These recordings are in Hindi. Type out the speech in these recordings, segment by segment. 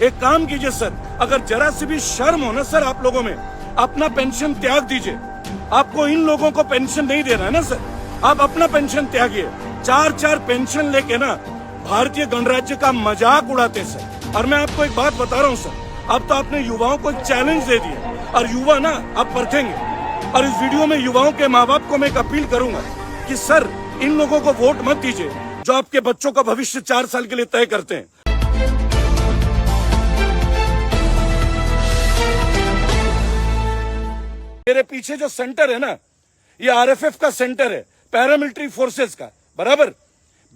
एक काम कीजिए सर, अगर जरा सी भी शर्म हो ना सर आप लोगों में, अपना पेंशन त्याग दीजिए। आपको इन लोगों को पेंशन नहीं देना है ना सर, आप अपना पेंशन त्यागिए। 4-4 पेंशन लेके ना भारतीय गणराज्य का मजाक उड़ाते हैं सर। और मैं आपको एक बात बता रहा हूँ सर, अब तो आपने युवाओं को एक चैलेंज दे दिया और युवा ना अब परखेंगे। और इस वीडियो में युवाओं के माँ बाप को मैं एक अपील करूंगा कि सर इन लोगों को वोट मत दीजिए जो आपके बच्चों का भविष्य 4 साल के लिए तय करते हैं। मेरे पीछे जो सेंटर है ना, ये आरएफएफ का सेंटर है, पैरामिलिट्री फोर्सेस का। बराबर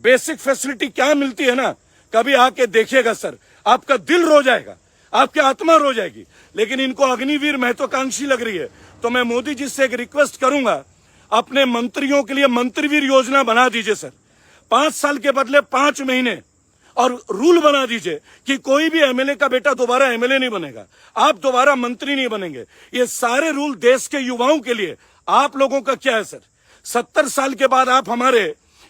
बेसिक फैसिलिटी क्या मिलती है ना, कभी आके देखिएगा सर, आपका दिल रो जाएगा, आपकी आत्मा रो जाएगी। लेकिन इनको अग्निवीर महत्वाकांक्षी लग रही है, तो मैं मोदी जी से एक रिक्वेस्ट करूंगा, अपने मंत्रियों के लिए मंत्रीवीर योजना बना दीजिए सर। 5 साल के बदले 5 महीने, और रूल बना दीजिए कि कोई भी एमएलए का बेटा दोबारा एमएलए नहीं बनेगा, आप दोबारा मंत्री नहीं बनेंगे। ये सारे रूल देश के युवाओं के लिए। आप लोगों का क्या है सर, 70 साल के बाद आप हमारे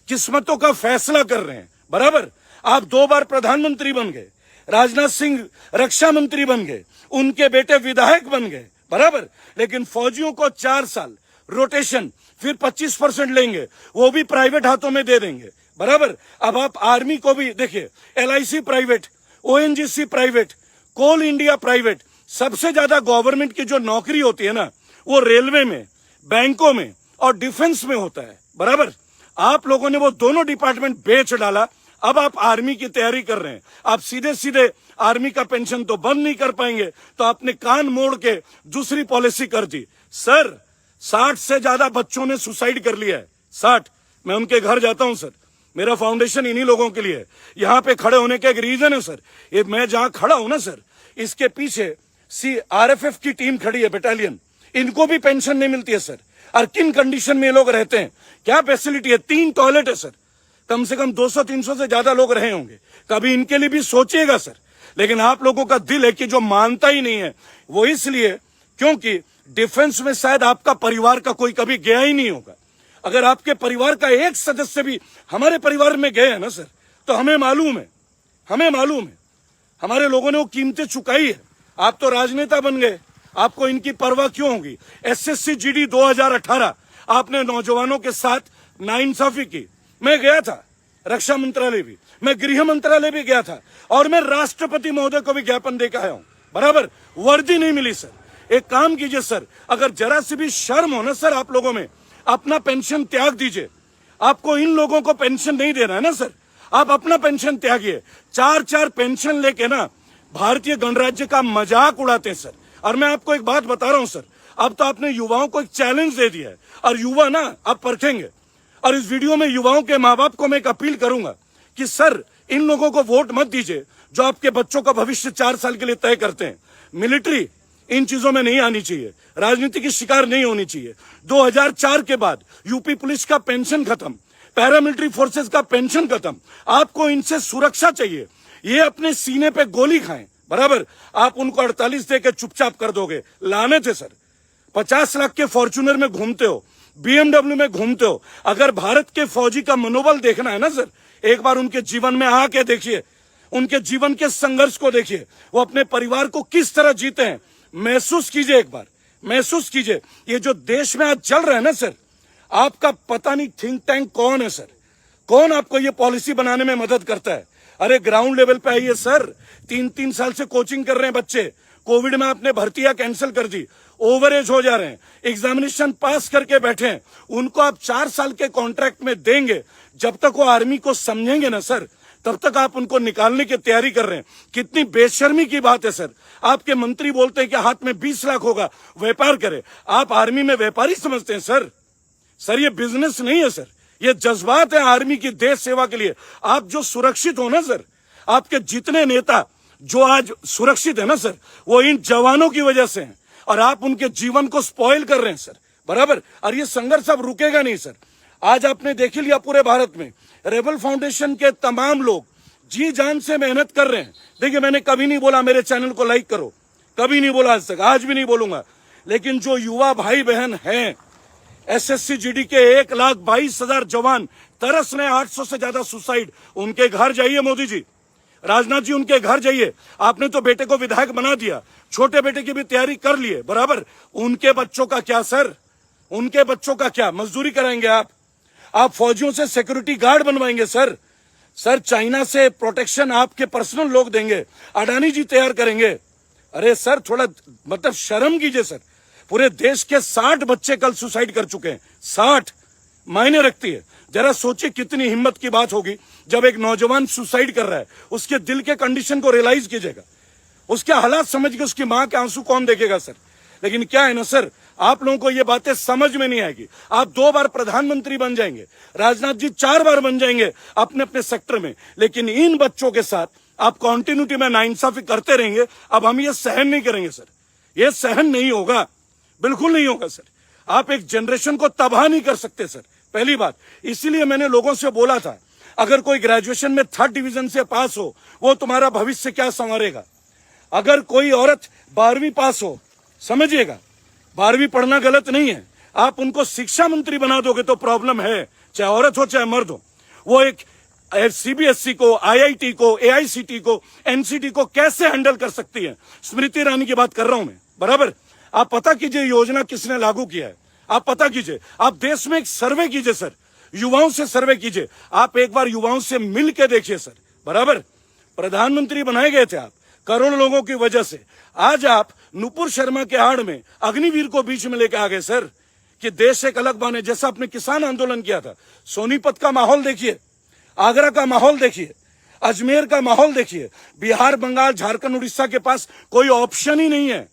किस्मतों का फैसला कर रहे हैं। बराबर आप 2 बार प्रधानमंत्री बन गए, राजनाथ सिंह रक्षा मंत्री बन गए, उनके बेटे विधायक बन गए। बराबर लेकिन फौजियों को 4 साल रोटेशन, फिर 25% लेंगे, वो भी प्राइवेट हाथों में दे देंगे। बराबर अब आप आर्मी को भी देखिए, एलआईसी प्राइवेट, ओएनजीसी प्राइवेट, कोल इंडिया प्राइवेट। सबसे ज्यादा गवर्नमेंट की जो नौकरी होती है ना, वो रेलवे में, बैंकों में और डिफेंस में होता है। बराबर आप लोगों ने वो दोनों डिपार्टमेंट बेच डाला, अब आप आर्मी की तैयारी कर रहे हैं। आप सीधे सीधे आर्मी का पेंशन तो बंद नहीं कर पाएंगे, तो आपने कान मोड़ के दूसरी पॉलिसी कर दी। सर 60 से ज्यादा बच्चों ने सुसाइड कर लिया है, 60। मैं उनके घर जाता हूं सर, मेरा फाउंडेशन इन्हीं लोगों के लिए है। यहाँ पे खड़े होने का एक रीजन है सर, ये मैं जहां खड़ा हूं ना सर, इसके पीछे आरएफएफ की टीम खड़ी है, बटालियन। इनको भी पेंशन नहीं मिलती है सर। और किन कंडीशन में ये लोग रहते हैं, क्या फैसिलिटी है, 3 टॉयलेट है सर, कम से कम 200-300 से ज्यादा लोग रहे होंगे। कभी इनके लिए भी सोचिएगा सर। लेकिन आप लोगों का दिल है कि जो मानता ही नहीं है, वो इसलिए क्योंकि डिफेंस में शायद आपका परिवार का कोई कभी गया ही नहीं होगा। अगर आपके परिवार का एक सदस्य भी हमारे परिवार में गए हैं ना सर, तो हमें मालूम है, हमारे लोगों ने वो कीमतें चुकाई है। आप तो राजनेता बन गए, आपको इनकी परवाह क्यों होगी। एसएससी जीडी 2018 आपने नौजवानों के साथ नाइंसाफी की। मैं गया था रक्षा मंत्रालय भी, मैं गृह मंत्रालय भी गया था, और मैं राष्ट्रपति महोदय को भी ज्ञापन देकर आया हूं। बराबर वर्दी नहीं मिली सर। एक काम कीजिए सर, अगर जरा सी भी शर्म हो ना सर आप लोगों में, अपना पेंशन त्याग दीजिए। आपको इन लोगों को पेंशन नहीं देना है ना सर, आप अपना पेंशन त्यागिए। 4-4 पेंशन लेके ना भारतीय गणराज्य का मजाक उड़ाते हैं सर। और मैं आपको एक बात बता रहा हूं सर, अब तो आपने युवाओं को एक चैलेंज दे दिया है, और युवा ना अब परखेंगे। और इस वीडियो में युवाओं के माँ बाप को मैं एक अपील करूंगा कि सर इन लोगों को वोट मत दीजिए जो आपके बच्चों का भविष्य 4 साल के लिए तय करते हैं। मिलिट्री इन चीजों में नहीं आनी चाहिए, राजनीति की शिकार नहीं होनी चाहिए। 2004 के बाद यूपी पुलिस का पेंशन खत्म, पैरामिलिट्री फोर्सेस का पेंशन खत्म। आपको इनसे सुरक्षा चाहिए, ये अपने सीने पे गोली खाएं। बराबर आप उनको 48 देकर चुपचाप कर दोगे, लाने थे सर। 50 लाख के फॉर्च्यूनर में घूमते हो, बीएमडब्ल्यू में घूमते हो। अगर भारत के फौजी का मनोबल देखना है ना सर, एक बार उनके जीवन में आके देखिए, उनके जीवन के संघर्ष को देखिए, वो अपने परिवार को किस तरह जीते हैं। महसूस कीजिए, एक बार महसूस कीजिए। ये जो देश में आज चल रहा है ना सर, आपका पता नहीं थिंक टैंक कौन है सर, कौन आपको ये पॉलिसी बनाने में मदद करता है। अरे ग्राउंड लेवल पे आइए सर, 3-3 साल से कोचिंग कर रहे हैं बच्चे। कोविड में आपने भर्तियां कैंसिल कर दी, ओवर एज हो जा रहे हैं, एग्जामिनेशन पास करके बैठे हैं, उनको आप 4 साल के कॉन्ट्रैक्ट में देंगे। जब तक वो आर्मी को समझेंगे ना सर, तब तक आप उनको निकालने की तैयारी कर रहे हैं। कितनी बेशर्मी की बात है सर। आपके मंत्री बोलते हैं कि हाथ में 20 लाख होगा, व्यापार करे। आप आर्मी में व्यापारी समझते हैं सर। सर ये बिजनेस नहीं है सर, ये जज्बात है आर्मी की देश सेवा के लिए। आप जो सुरक्षित हो ना सर, आपके जितने नेता जो आज सुरक्षित है ना सर, वो इन जवानों की वजह से हैं, और आप उनके जीवन को स्पॉइल कर रहे हैं सर। बराबर और ये संघर्ष अब रुकेगा नहीं सर। आज आपने देख लिया पूरे भारत में रेबल फाउंडेशन के तमाम लोग जी जान से मेहनत कर रहे हैं। देखिए मैंने कभी नहीं बोला मेरे चैनल को लाइक करो, कभी नहीं बोला आज तक, आज भी नहीं बोलूंगा। लेकिन जो युवा भाई बहन हैं, एसएससी जीडी के 1,22,000 जवान तरस रहे, 800 से ज्यादा सुसाइड, उनके घर जाइए मोदी जी, राजनाथ जी उनके घर जाइए, आपने तो बेटे को विधायक बना दिया, छोटे बेटे की भी तैयारी कर लिए बराबर, उनके बच्चों का क्या सर? उनके बच्चों का क्या? मजदूरी कराएंगे आप फौजियों से सिक्योरिटी गार्ड बनवाएंगे सर। सर चाइना से प्रोटेक्शन आपके पर्सनल लोग देंगे, अडानी जी तैयार करेंगे। अरे सर थोड़ा मतलब शर्म कीजिए सर। पूरे देश के 60 बच्चे कल सुसाइड कर चुके हैं, 60 मायने रखती है। जरा सोचिए कितनी हिम्मत की बात होगी जब एक नौजवान सुसाइड कर रहा है, उसके दिल के कंडीशन को रियलाइज कीजिएगा, उसके हालात समझ के उसकी मां के आंसू कौन देखेगा सर। लेकिन क्या है ना सर, आप लोगों को ये बातें समझ में नहीं आएगी। आप 2 बार प्रधानमंत्री बन जाएंगे, राजनाथ जी 4 बार बन जाएंगे अपने अपने सेक्टर में, लेकिन इन बच्चों के साथ आप कॉन्टिन्यूटी में नाइंसाफी करते रहेंगे। अब हम ये सहन नहीं करेंगे सर, ये सहन नहीं होगा, बिल्कुल नहीं होगा सर। आप एक जनरेशन को तबाह नहीं कर सकते सर, पहली बात। इसीलिए मैंने लोगों से बोला था, अगर कोई ग्रेजुएशन में 3rd डिवीजन से पास हो, वो तुम्हारा भविष्य क्या संवारेगा। अगर कोई औरत 12वीं पास हो, समझिएगा 12वीं पढ़ना गलत नहीं है, आप उनको शिक्षा मंत्री बना दोगे तो प्रॉब्लम है, चाहे औरत हो चाहे मर्द हो। वो एक सीबीएसई को, आईआईटी को, एआईसीटी को, एनसीटी को कैसे हैंडल कर सकती है। स्मृति ईरानी की बात कर रहा हूं मैं, बराबर। आप पता कीजिए योजना किसने लागू किया है, आप पता कीजिए। आप देश में एक सर्वे कीजिए सर, युवाओं से सर्वे कीजिए, आप एक बार युवाओं से मिल के देखिए सर, बराबर। प्रधानमंत्री बनाए गए थे आप करोड़ों लोगों की वजह से। आज आप नुपुर शर्मा के आड़ में अग्निवीर को बीच में लेके आ गए सर, कि देश एक अलग बने। जैसा आपने किसान आंदोलन किया था, सोनीपत का माहौल देखिए, आगरा का माहौल देखिए, अजमेर का माहौल देखिए। बिहार, बंगाल, झारखंड, उड़ीसा के पास कोई ऑप्शन ही नहीं है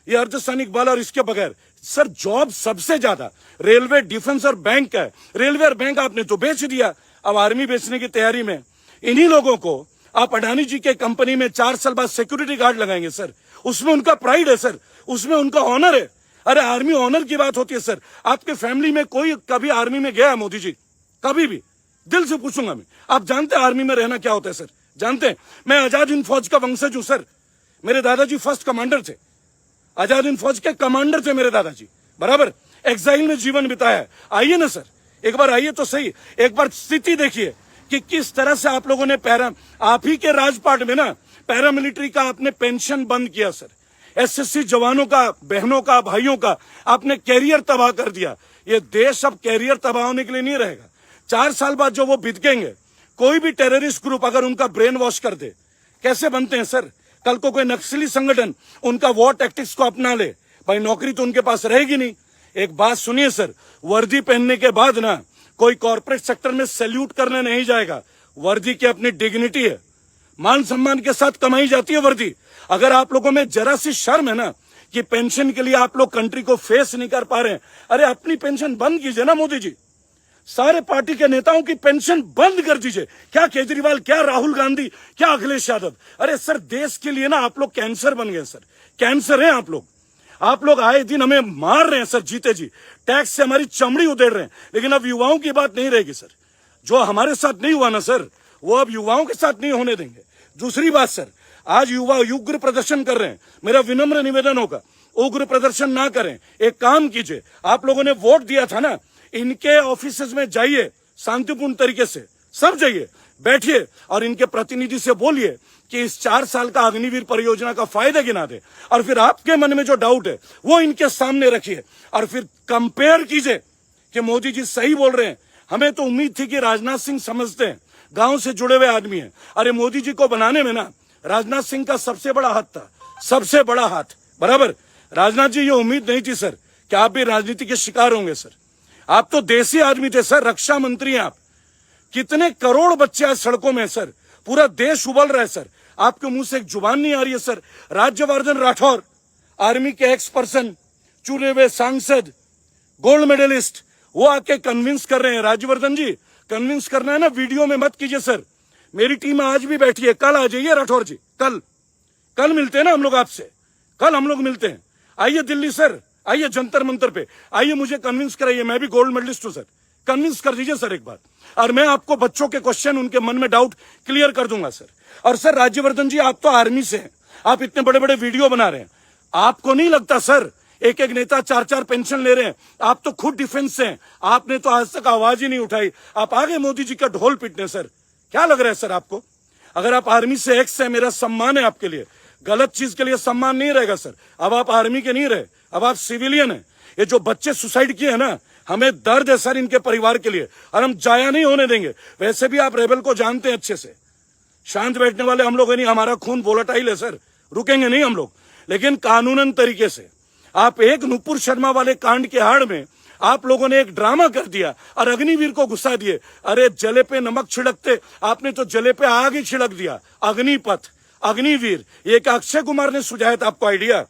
ये अर्धसैनिक बल और इसके बगैर। सर जॉब सबसे ज्यादा रेलवे, डिफेंस और बैंक का है। रेलवे और बैंक आपने तो बेच दिया, अब आर्मी बेचने की तैयारी में। इन्हीं लोगों को आप अडानी जी के कंपनी में 4 साल बाद सिक्योरिटी गार्ड लगाएंगे सर, उसमें उनका प्राइड है सर, उसमें उनका ऑनर है। अरे आर्मी ऑनर की बात होती है सर। आपके फैमिली में कोई कभी आर्मी में गया है मोदी जी? कभी भी? दिल से पूछूंगा मैं, आप जानते हैं आर्मी में रहना क्या होता है सर? जानते हैं? मैं आजाद हिंद फौज का वंशज हूं सर, मेरे दादाजी फर्स्ट कमांडर थे, आजाद हिंद फौज के कमांडर थे मेरे दादाजी, बराबर। एक्साइल में जीवन बिताया है। आइए ना सर, एक बार आइए तो सही, एक बार स्थिति देखिए कि किस तरह से आप लोगों ने आप ही के राजपाट में ना पैरामिलिट्री का आपने पेंशन बंद किया सर। एसएससी जवानों का, बहनों का, भाइयों का आपने कैरियर तबाह कर दिया। ये देश अब कैरियर तबाह होने के लिए नहीं रहेगा। 4 साल बाद जो वो बितकेंगे, कोई भी टेररिस्ट ग्रुप अगर उनका ब्रेन वॉश कर दे, कैसे बनते हैं सर? कल को कोई नक्सली संगठन उनका वॉर टैक्टिक्स को अपना ले, भाई नौकरी तो उनके पास रहेगी नहीं। एक बात सुनिए सर, वर्दी पहनने के बाद ना कोई कॉर्पोरेट सेक्टर में सैल्यूट करने नहीं जाएगा। वर्दी की अपनी डिग्निटी है, मान सम्मान के साथ कमाई जाती है वर्दी। अगर आप लोगों में जरा सी शर्म है ना कि पेंशन के लिए आप लोग कंट्री को फेस नहीं कर पा रहे हैं, अरे अपनी पेंशन बंद कीजिए ना मोदी जी। सारे पार्टी के नेताओं की पेंशन बंद कर दीजिए। क्या केजरीवाल, क्या राहुल गांधी, क्या अखिलेश यादव। अरे सर देश के लिए ना आप लोग कैंसर बन गए सर, कैंसर हैं आप लोग। आप लोग आए दिन हमें मार रहे हैं सर, जीते जी टैक्स से हमारी चमड़ी उधेड़ रहे हैं। लेकिन अब युवाओं की बात नहीं रहेगी सर। जो हमारे साथ नहीं हुआ ना सर, वो अब युवाओं के साथ नहीं होने देंगे। दूसरी बात सर, आज युवा उग्र प्रदर्शन कर रहे हैं, मेरा विनम्र निवेदन होगा उग्र प्रदर्शन ना करें। एक काम कीजिए, आप लोगों ने वोट दिया था ना, इनके ऑफिसेज में जाइए, शांतिपूर्ण तरीके से सब जाइए, बैठिए और इनके प्रतिनिधि से बोलिए कि इस 4 साल का अग्निवीर परियोजना का फायदा गिना दे। और फिर आपके मन में जो डाउट है वो इनके सामने रखिए और फिर कंपेयर कीजिए कि मोदी जी सही बोल रहे हैं। हमें तो उम्मीद थी कि राजनाथ सिंह समझते हैं, गांव से जुड़े हुए आदमी हैं। अरे मोदी जी को बनाने में ना राजनाथ सिंह का सबसे बड़ा हाथ था, सबसे बड़ा हाथ, बराबर। राजनाथ जी ये उम्मीद नहीं थी सर कि आप भी राजनीति के शिकार होंगे सर। आप तो देसी आदमी थे सर, रक्षा मंत्री हैं आप। कितने करोड़ बच्चे आज सड़कों में सर, पूरा देश उबल रहा है सर। आपके मुंह से एक जुबान नहीं आ रही है सर। राज्यवर्धन राठौर, आर्मी के एक्स पर्सन, चुने हुए सांसद, गोल्ड मेडलिस्ट, वो आके कन्विंस कर रहे हैं। राज्यवर्धन जी कन्विंस करना है ना, वीडियो में मत कीजिए सर। मेरी टीम आज भी बैठी है, कल आ जाइए राठौर जी, कल मिलते हैं ना हम लोग आपसे, कल हम लोग मिलते हैं। आइए दिल्ली सर, आइए जंतर मंतर पे, आइए मुझे कन्विंस कराइए। मैं भी गोल्ड मेडलिस्ट हूं सर, कन्विंस कर दीजिए सर एक बार, और मैं आपको बच्चों के क्वेश्चन, उनके मन में डाउट क्लियर कर दूंगा सर। और सर राज्यवर्धन जी, आप तो आर्मी से हैं, आप इतने बड़े बड़े वीडियो बना रहे हैं, आपको नहीं लगता सर एक एक नेता 4-4 पेंशन ले रहे हैं? आप तो खुद डिफेंस से हैं, आपने तो आज तक आवाज ही नहीं उठाई। आप आगे मोदी जी का ढोल पीटने सर, क्या लग रहा है सर आपको? अगर आप आर्मी से एक्स है, मेरा सम्मान है आपके लिए, गलत चीज के लिए सम्मान नहीं रहेगा सर। अब आप आर्मी के नहीं रहे, अब आप सिविलियन है। ये जो बच्चे सुसाइड किए हैं ना, हमें दर्द है सर इनके परिवार के लिए, और हम जाया नहीं होने देंगे। वैसे भी आप रेबल को जानते हैं अच्छे से, शांत बैठने वाले हम लोग नहीं, हमारा खून वोलेटाइल है सर, रुकेंगे नहीं हम लोग। लेकिन कानूनन तरीके से आप एक नुपुर शर्मा वाले कांड के आड़ में आप लोगों ने एक ड्रामा कर दिया और अग्निवीर को घुसा दिए। अरे जले पे नमक छिड़कते, आपने तो जले पे आग ही छिड़क दिया। अग्निपथ, अग्निवीर, ये क्या अक्षय कुमार ने सुझाया था आपको आइडिया?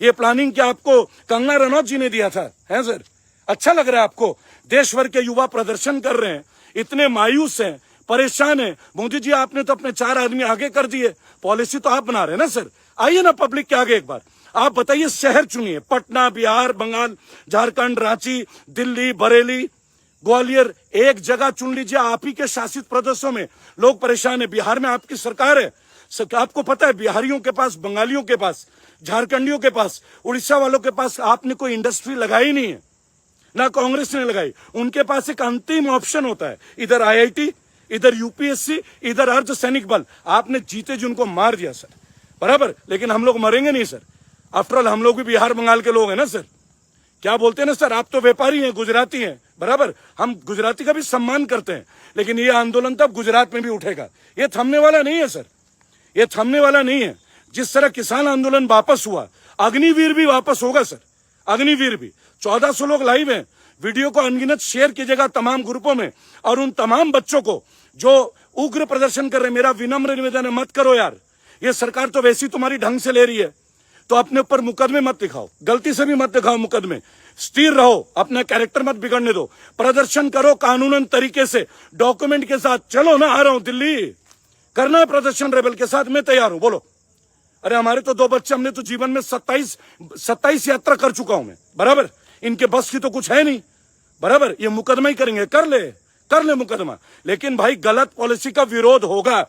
ये प्लानिंग क्या आपको कंगना रनौत जी ने दिया था? है सर, अच्छा लग रहा है आपको? देश भर के युवा प्रदर्शन कर रहे हैं, इतने मायूस हैं, परेशान है। मोदी जी आपने तो अपने 4 आदमी आगे कर दिए, पॉलिसी तो आप बना रहे हैं ना सर। आइए ना पब्लिक के आगे एक बार, आप बताइए, शहर चुनिए, पटना, बिहार, बंगाल, झारखंड, रांची, दिल्ली, बरेली, ग्वालियर, एक जगह चुन लीजिए। आप ही के शासित प्रदेशों में लोग परेशान है। बिहार में आपकी सरकार है, आपको पता है बिहारियों के पास, बंगालियों के पास, झारखंडियों के पास, उड़ीसा वालों के पास आपने कोई इंडस्ट्री लगाई नहीं है, ना कांग्रेस ने लगाई। उनके पास एक अंतिम ऑप्शन होता है, इधर IIT, इधर UPSC, इधर अर्धसैनिक बल। आपने जीते जी उनको मार दिया सर, बराबर। लेकिन हम लोग मरेंगे नहीं सर, आफ्टरऑल हम लोग भी बिहार बंगाल के लोग हैं ना सर। क्या बोलते हैं ना सर, आप तो व्यापारी हैं, गुजराती हैं, बराबर। हम गुजराती का भी सम्मान करते हैं, लेकिन ये आंदोलन तब गुजरात में भी उठेगा। ये थमने वाला नहीं है सर, ये थमने वाला नहीं है। जिस तरह किसान आंदोलन वापस हुआ, अग्निवीर भी वापस होगा सर, अग्निवीर भी। 1400 लोग लाइव हैं, वीडियो को अनगिनत शेयर कीजिएगा तमाम ग्रुपों में। और उन तमाम बच्चों को जो उग्र प्रदर्शन कर रहे हैं, मेरा विनम्र निवेदन है, मत करो यार। ये सरकार तो वैसी तुम्हारी ढंग से ले रही है, तो अपने ऊपर मुकदमे मत दिखाओ, गलती से भी मत दिखाओ मुकदमे। स्थिर रहो, अपना कैरेक्टर मत बिगड़ने दो, प्रदर्शन करो कानूनन तरीके से, डॉक्यूमेंट के साथ। चलो ना, आ रहा हूं दिल्ली, करना है प्रदर्शन रेबल के साथ, मैं तैयार हूं, बोलो। अरे हमारे तो 2 बच्चे, हमने तो जीवन में 27 यात्रा कर चुका हूं मैं, बराबर। इनके बस की तो कुछ है नहीं, बराबर। ये मुकदमा ही करेंगे, कर ले मुकदमा। लेकिन भाई गलत पॉलिसी का विरोध होगा,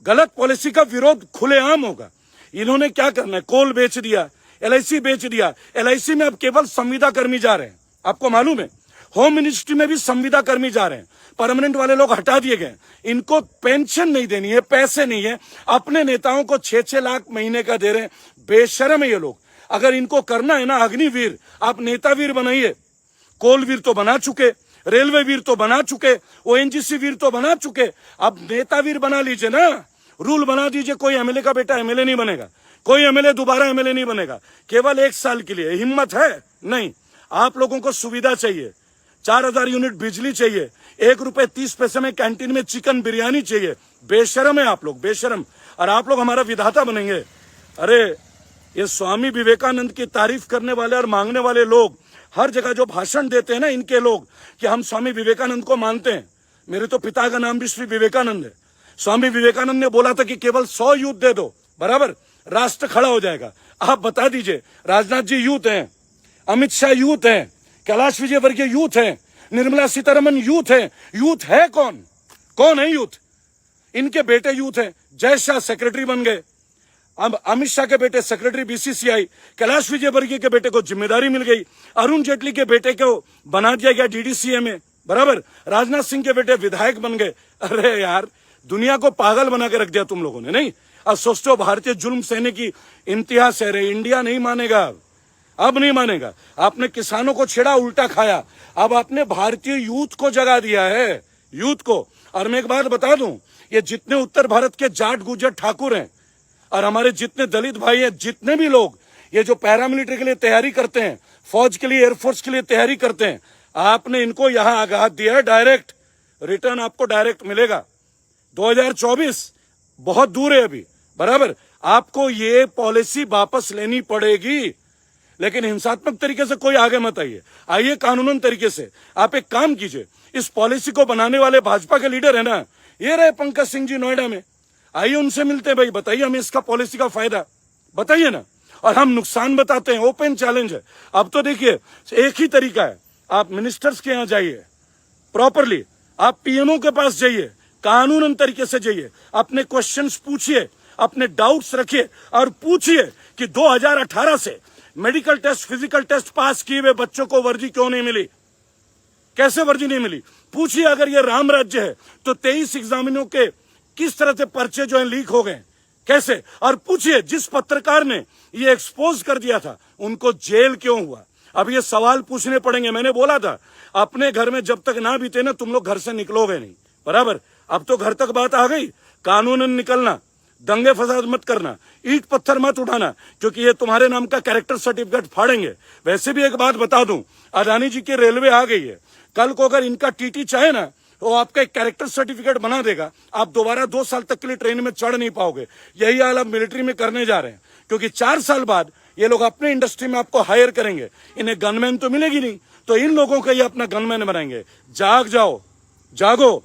गलत पॉलिसी का विरोध खुलेआम होगा। इन्होंने क्या करना है, कोल बेच दिया, LIC बेच दिया। LIC में अब केवल संविदा कर्मी जा रहे हैं, आपको मालूम है। होम मिनिस्ट्री में भी संविदा कर्मी जा रहे हैं, परमानेंट वाले लोग हटा दिए गए। इनको पेंशन नहीं देनी है, पैसे नहीं है, अपने नेताओं को 6-6 लाख महीने का दे रहे हैं। बेशर्म है ये लोग। अगर इनको करना है ना अग्निवीर, आप नेतावीर बनाइए। कोलवीर तो बना चुके, रेलवे वीर तो बना चुके, ONGC वीर तो बना चुके, अब नेतावीर बना लीजिए ना। रूल बना दीजिए, कोई MLA का बेटा MLA नहीं बनेगा, कोई MLA दोबारा MLA नहीं बनेगा, केवल 1 साल के लिए। हिम्मत है? नहीं। आप लोगों को सुविधा चाहिए, 4000 यूनिट बिजली चाहिए, 1 रुपए 30 पैसे में कैंटीन में चिकन बिरयानी चाहिए। बेशरम है आप लोग, बेशरम। और आप लोग हमारा विधाता बनेंगे। अरे ये स्वामी विवेकानंद की तारीफ करने वाले और मांगने वाले लोग हर जगह जो भाषण देते हैं ना, इनके लोग, कि हम स्वामी विवेकानंद को मानते हैं। मेरे तो पिता का नाम भी श्री विवेकानंद है। स्वामी विवेकानंद ने बोला था कि केवल 100 यूथ दे दो, बराबर, राष्ट्र खड़ा हो जाएगा। आप बता दीजिए, राजनाथ जी यूथ हैं, अमित शाह यूथ हैं, कैलाश विजयवर्गीय यूथ हैं, निर्मला सीतारमन यूथ हैं। यूथ है कौन? कौन है यूथ? इनके बेटे यूथ हैं। जय शाह सेक्रेटरी बन गए, अब अमित शाह के बेटे सेक्रेटरी BCCI, कैलाश विजयवर्गीय के बेटे को जिम्मेदारी मिल गई, अरुण जेटली के बेटे को बना दिया गया DDCA में, बराबर। राजनाथ सिंह के बेटे विधायक बन गए। अरे यार, दुनिया को पागल बना के रख दिया तुम लोगों ने। नहीं, अब सोचते हो भारतीय जुल्म सहने की इम्तियाज है रे। इंडिया नहीं मानेगा, अब नहीं मानेगा। आपने किसानों को छेड़ा, उल्टा खाया। अब आपने भारतीय यूथ को जगा दिया है, यूथ को। और मैं एक बात बता दूं, ये जितने उत्तर भारत के जाट गुर्जर ठाकुर हैं और हमारे जितने दलित भाई हैं, जितने भी लोग ये जो पैरामिलिट्री के लिए तैयारी करते हैं, फौज के लिए, एयरफोर्स के लिए तैयारी करते हैं, आपने इनको यहां आगाह दिया है। डायरेक्ट रिटर्न आपको डायरेक्ट मिलेगा। 2024 बहुत दूर है अभी, बराबर। आपको ये पॉलिसी वापस लेनी पड़ेगी, लेकिन हिंसात्मक तरीके से कोई आगे मत आइए, आइए कानूनन तरीके से। आप एक काम कीजिए, इस पॉलिसी को बनाने वाले भाजपा के लीडर है ना, ये रहे पंकज सिंह जी नोएडा में, आइए उनसे मिलते हैं। भाई बताइए हमें इसका पॉलिसी का फायदा, बताइए ना। और हम नुकसान बताते हैं, ओपन चैलेंज है। अब तो देखिए, एक ही तरीका है, आप मिनिस्टर्स के यहाँ जाइए प्रॉपरली, आप PMO के पास जाइए, कानूनन तरीके से जाइए, अपने क्वेश्चंस पूछिए, अपने डाउट्स रखिए और पूछिए कि 2018 से medical test, physical test pass किए हुए बच्चों को वर्दी क्यों नहीं मिली, कैसे वर्दी नहीं मिली। पूछिए। अगर ये राम राज्य है तो 23 एग्जामिनों के किस तरह से पर्चे जो है लीक हो गए, कैसे, और पूछिए जिस पत्रकार ने ये एक्सपोज कर दिया था उनको जेल क्यों हुआ। अब ये सवाल पूछने पड़ेंगे। मैंने बोला था अपने घर में जब तक ना बीते ना तुम लोग घर से निकलोगे नहीं, बराबर। अब तो घर तक बात आ गई। कानूनन निकलना, दंगे फसाद मत करना, ईंट पत्थर मत उठाना, क्योंकि ये तुम्हारे नाम का कैरेक्टर सर्टिफिकेट फाड़ेंगे। वैसे भी एक बात बता दूं, अडानी जी की रेलवे आ गई है। कल को अगर इनका टीटी चाहे ना तो आपका एक कैरेक्टर सर्टिफिकेट बना देगा, आप दोबारा 2 साल तक के लिए ट्रेन में चढ़ नहीं पाओगे। यही हाल आप मिलिट्री में करने जा रहे हैं, क्योंकि 4 साल बाद ये लोग अपने इंडस्ट्री में आपको हायर करेंगे। इन्हें गनमैन तो मिलेगी नहीं, तो इन लोगों का ये अपना गनमैन बनाएंगे। जाग जाओ, जागो।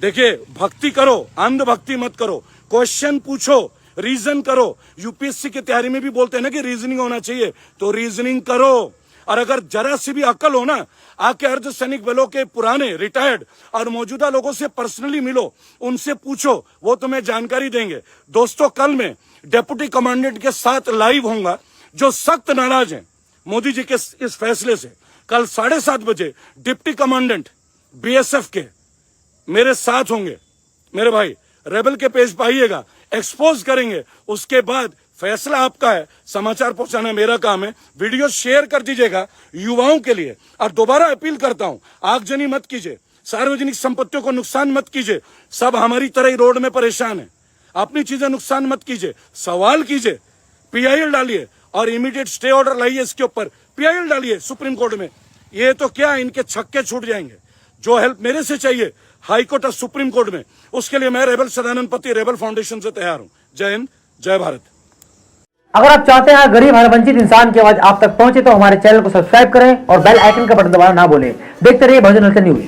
देखिए, भक्ति करो, अंधभक्ति मत करो, क्वेश्चन पूछो, रीजन करो। यूपीएससी की तैयारी में भी बोलते हैं ना कि रीजनिंग होना चाहिए, तो रीजनिंग करो। और अगर जरा सी भी अकल हो ना, आके अर्धसैनिक बलों के पुराने, रिटायर्ड और मौजूदा लोगों से पर्सनली मिलो, उनसे पूछो, वो तुम्हें जानकारी देंगे। दोस्तों, कल मैं डेप्यूटी कमांडेंट के साथ लाइव होऊंगा, जो सख्त नाराज हैं मोदी जी के इस फैसले से। कल 7:30 बजे डिप्टी कमांडेंट बीएसएफ के मेरे साथ होंगे। मेरे भाई, रेबल के पेज पर आइएगा, एक्सपोज करेंगे। उसके बाद फैसला आपका है, समाचार पहुंचाना मेरा काम है। वीडियो शेयर कर दीजिएगा युवाओं के लिए। और दोबारा अपील करता हूं, आगजनी मत कीजिए, सार्वजनिक संपत्तियों को नुकसान मत कीजिए। सब हमारी तरह ही रोड में परेशान है, अपनी चीजें नुकसान मत कीजिए, सवाल कीजिए, पीआईएल डालिए और इमीडिएट स्टे ऑर्डर लाइए। इसके ऊपर पीआईएल डालिए सुप्रीम कोर्ट में। ये तो क्या, इनके छक्के छूट जाएंगे। जो हेल्प मेरे से चाहिए हाईकोर्ट और सुप्रीम कोर्ट में, उसके लिए मैं रेबल सदानंद पति रेबल फाउंडेशन से तैयार हूं। जय हिंद, जय भारत। अगर आप चाहते हैं गरीब हर वंचित इंसान की आवाज आप तक पहुंचे तो हमारे चैनल को सब्सक्राइब करें और बेल आइकन का बटन दबाना ना भूलें। देखते रहिए बहुजन न्यूज।